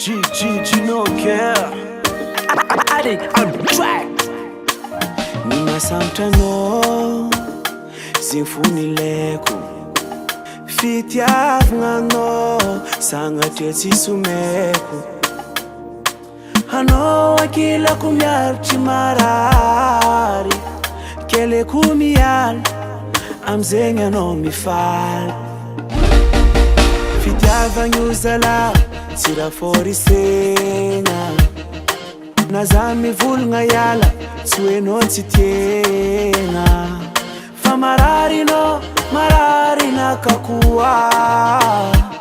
G, no care. I did on the track. Nina samtano Zinfunileko Fitiavngano Sangatesi sumeko Hano wakila kumyar chimarari Kele kumiyal Amzenga no mifal Fitiavanyuzala Tira forisenga Nazami vulnga yala Tue no titienga Famarari no marari na kakua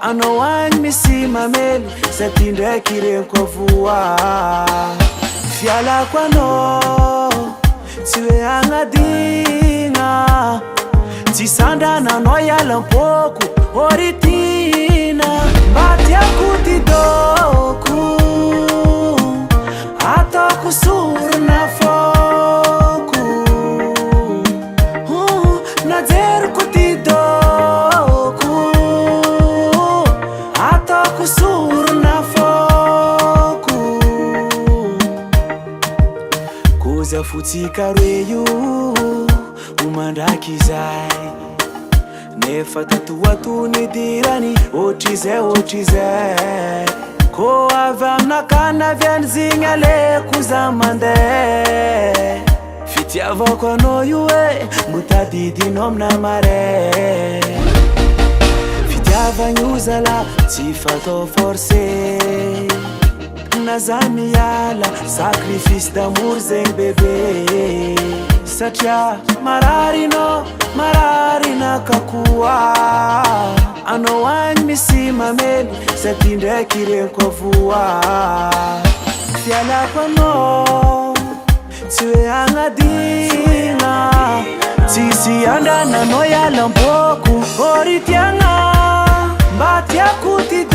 Ano wang misima meli Satinde kire kwa vua Fiala kwa no Tue angadinga Tisanda na noya lampoku Oritina Batia kutidoku Ato kusur na foku Nader kutidoku Ato kusur na foku Kuza futika reyu Umandakizai Nefa tatu watu nidirani Ochize Ko avam na kana vyan zingale kuzamande Fiti avoko no yue Mutadidi nom na mare Fiti avanyuzala Tifato forse Nazami yala Sacrifice d'amour zeng bebe Satya marari no Marari na kakua Ano wang misima meli Satinde kire kwa vua Fiala kwa no Tue angadinga Tisi anda na noya lampoku Oritianga Batia kuti